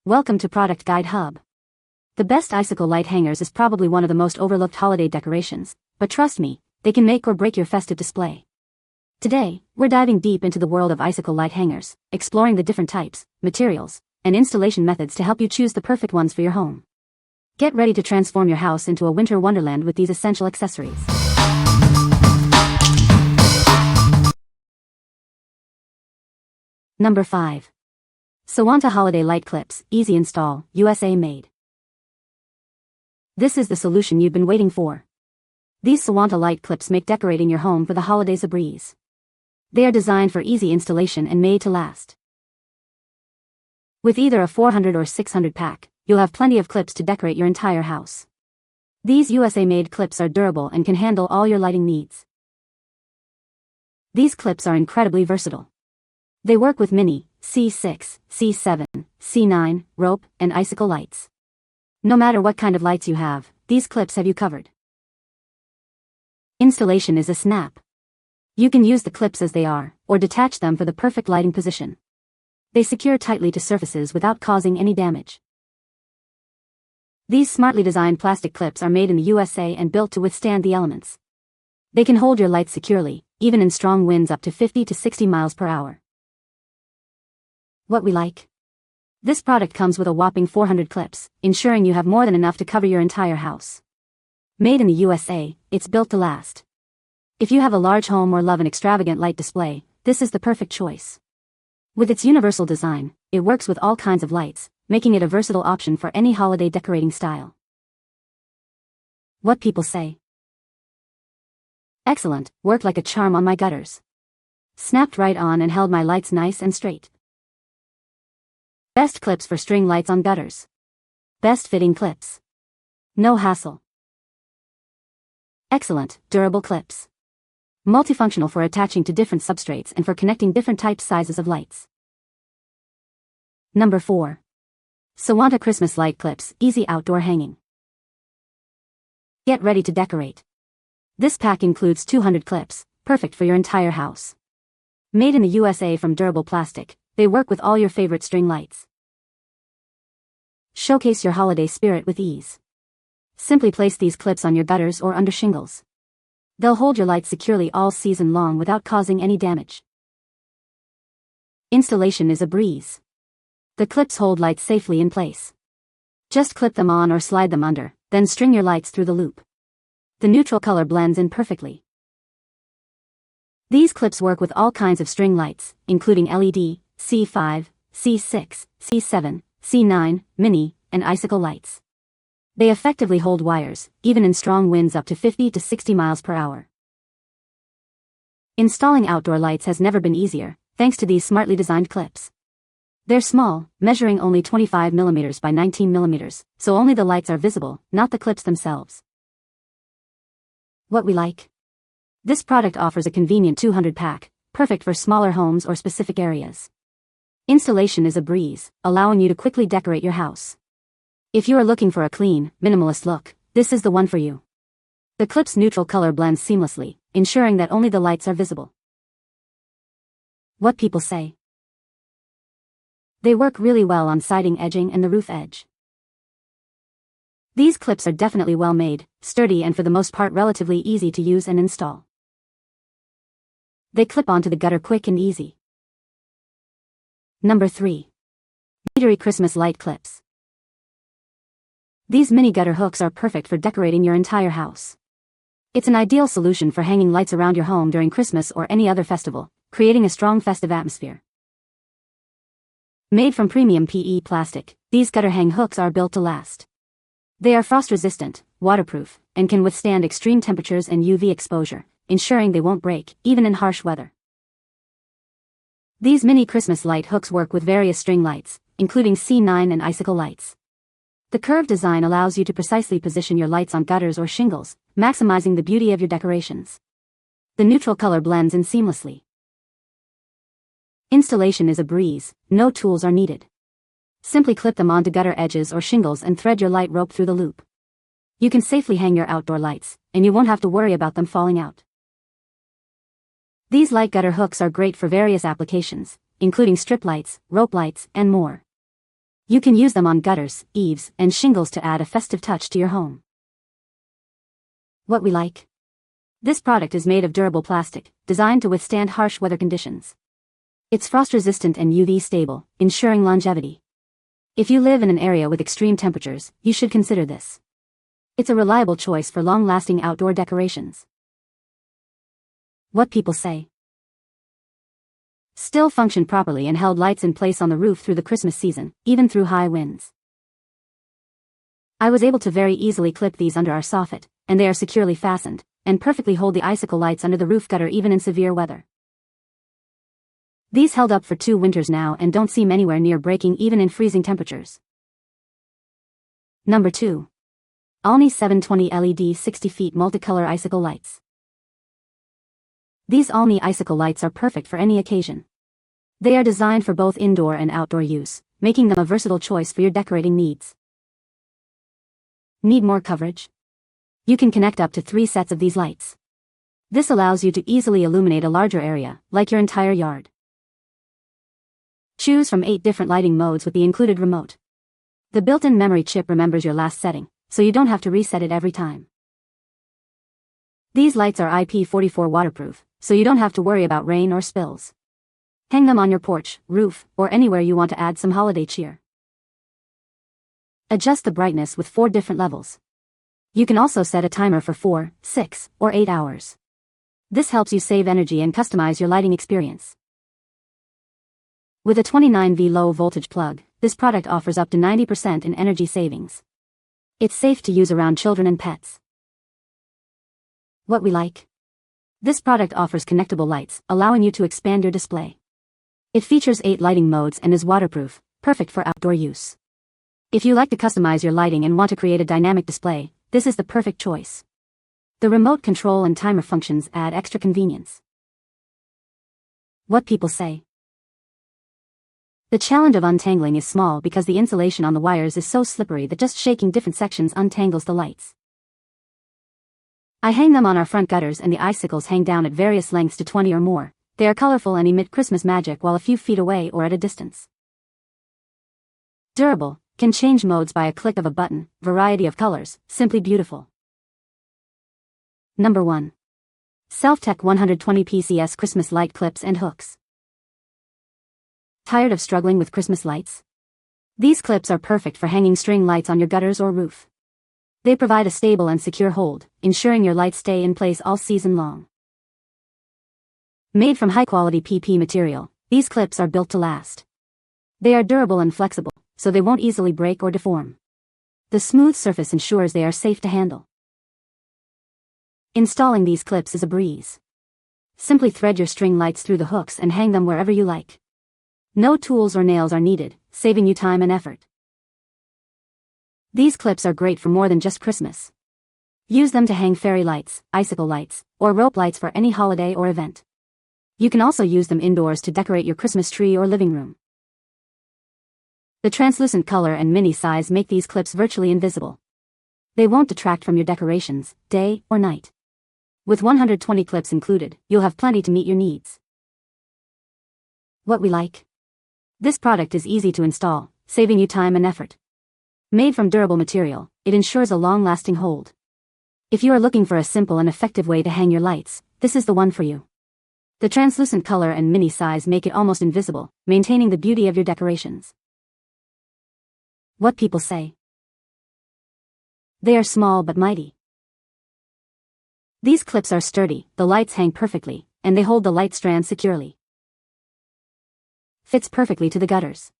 Welcome to Product Guide Hub. The best Icicle Light Hangers is probably one of the most overlooked holiday decorations, but trust me, they can make or break your festive display. Today, we're diving deep into the world of Icicle Light Hangers, exploring the different types, materials, and installation methods to help you choose the perfect ones for your home. Get ready to transform your house into a winter wonderland with these essential accessories. Number 5. Sewanta Holiday Light Clips, Easy Install, USA made. This is the solution you've been waiting for. These Sewanta light clips make decorating your home for the holidays a breeze. They are designed for easy installation and made to last. With either a 400 or 600 pack, you'll have plenty of clips to decorate your entire house. These USA-made clips are durable and can handle all your lighting needs. These clips are incredibly versatile. They work with mini, C6, C7, C9, rope, and icicle lights. No matter what kind of lights you have, these clips have you covered. Installation is a snap. You can use the clips as they are, or detach them for the perfect lighting position. They secure tightly to surfaces without causing any damage. These smartly designed plastic clips are made in the USA and built to withstand the elements. They can hold your lights securely, even in strong winds up to 50 to 60 miles per hour. What we like? This product comes with a whopping 400 clips, ensuring you have more than enough to cover your entire house. Made in the USA, it's built to last. If you have a large home or love an extravagant light display, this is the perfect choice. With its universal design, it works with all kinds of lights, making it a versatile option for any holiday decorating style. What people say? Excellent, worked like a charm on my gutters. Snapped right on and held my lights nice and straight. Best clips for string lights on gutters. Best fitting clips. No hassle. Excellent, durable clips. Multifunctional for attaching to different substrates and for connecting different types sizes of lights. Number 4. Sewanta Christmas Light Clips, Easy Outdoor Hanging. Get ready to decorate. This pack includes 200 clips, perfect for your entire house. Made in the USA from durable plastic, they work with all your favorite string lights. Showcase your holiday spirit with ease. Simply place these clips on your gutters or under shingles. They'll hold your lights securely all season long without causing any damage. Installation is a breeze. The clips hold lights safely in place. Just clip them on or slide them under, then string your lights through the loop. The neutral color blends in perfectly. These clips work with all kinds of string lights, including LED, C5, C6, C7, C9, mini, and icicle lights. They effectively hold wires, even in strong winds up to 50 to 60 miles per hour. Installing outdoor lights has never been easier, thanks to these smartly designed clips. They're small, measuring only 25 mm by 19 mm, so only the lights are visible, not the clips themselves. What we like? This product offers a convenient 200 pack, perfect for smaller homes or specific areas. Installation is a breeze, allowing you to quickly decorate your house. If you are looking for a clean, minimalist look, this is the one for you. The clip's neutral color blends seamlessly, ensuring that only the lights are visible. What people say? They work really well on siding edging and the roof edge. These clips are definitely well made, sturdy and for the most part relatively easy to use and install. They clip onto the gutter quick and easy. Number 3. Meetory Christmas Light Clips. These mini gutter hooks are perfect for decorating your entire house. It's an ideal solution for hanging lights around your home during Christmas or any other festival, creating a strong festive atmosphere. Made from premium PE plastic, these gutter hang hooks are built to last. They are frost-resistant, waterproof, and can withstand extreme temperatures and UV exposure, ensuring they won't break, even in harsh weather. These mini Christmas light hooks work with various string lights, including C9 and icicle lights. The curved design allows you to precisely position your lights on gutters or shingles, maximizing the beauty of your decorations. The neutral color blends in seamlessly. Installation is a breeze, no tools are needed. Simply clip them onto gutter edges or shingles and thread your light rope through the loop. You can safely hang your outdoor lights, and you won't have to worry about them falling out. These light gutter hooks are great for various applications, including strip lights, rope lights, and more. You can use them on gutters, eaves, and shingles to add a festive touch to your home. What we like. This product is made of durable plastic, designed to withstand harsh weather conditions. It's frost-resistant and UV stable, ensuring longevity. If you live in an area with extreme temperatures, you should consider this. It's a reliable choice for long-lasting outdoor decorations. What people say. Still function properly and held lights in place on the roof through the Christmas season, even through high winds. I was able to very easily clip these under our soffit, and they are securely fastened, and perfectly hold the icicle lights under the roof gutter even in severe weather. These held up for 2 winters now and don't seem anywhere near breaking even in freezing temperatures. Number 2. Ollny 720 LED 60 feet multicolor icicle lights. These Ollny icicle lights are perfect for any occasion. They are designed for both indoor and outdoor use, making them a versatile choice for your decorating needs. Need more coverage? You can connect up to 3 sets of these lights. This allows you to easily illuminate a larger area, like your entire yard. Choose from 8 different lighting modes with the included remote. The built-in memory chip remembers your last setting, so you don't have to reset it every time. These lights are IP44 waterproof, so you don't have to worry about rain or spills. Hang them on your porch, roof, or anywhere you want to add some holiday cheer. Adjust the brightness with 4 different levels. You can also set a timer for 4, 6, or 8 hours. This helps you save energy and customize your lighting experience. With a 29V low voltage plug, this product offers up to 90% in energy savings. It's safe to use around children and pets. What we like. This product offers connectable lights, allowing you to expand your display. It features 8 lighting modes and is waterproof, perfect for outdoor use. If you like to customize your lighting and want to create a dynamic display, this is the perfect choice. The remote control and timer functions add extra convenience. What people say. The challenge of untangling is small because the insulation on the wires is so slippery that just shaking different sections untangles the lights. I hang them on our front gutters and the icicles hang down at various lengths to 20 or more. They are colorful and emit Christmas magic while a few feet away or at a distance. Durable, can change modes by a click of a button, variety of colors, simply beautiful. Number 1. SelfTek 120 PCS Christmas Light Clips and Hooks. Tired of struggling with Christmas lights? These clips are perfect for hanging string lights on your gutters or roof. They provide a stable and secure hold, ensuring your lights stay in place all season long. Made from high-quality PP material, these clips are built to last. They are durable and flexible, so they won't easily break or deform. The smooth surface ensures they are safe to handle. Installing these clips is a breeze. Simply thread your string lights through the hooks and hang them wherever you like. No tools or nails are needed, saving you time and effort. These clips are great for more than just Christmas. Use them to hang fairy lights, icicle lights, or rope lights for any holiday or event. You can also use them indoors to decorate your Christmas tree or living room. The translucent color and mini size make these clips virtually invisible. They won't detract from your decorations, day or night. With 120 clips included, you'll have plenty to meet your needs. What we like. This product is easy to install, saving you time and effort. Made from durable material, it ensures a long-lasting hold. If you are looking for a simple and effective way to hang your lights, this is the one for you. The translucent color and mini size make it almost invisible, maintaining the beauty of your decorations. What people say. They are small but mighty. These clips are sturdy, the lights hang perfectly, and they hold the light strand securely. Fits perfectly to the gutters.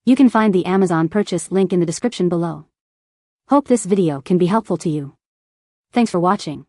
You can find the Amazon purchase link in the description below. Hope this video can be helpful to you. Thanks for watching.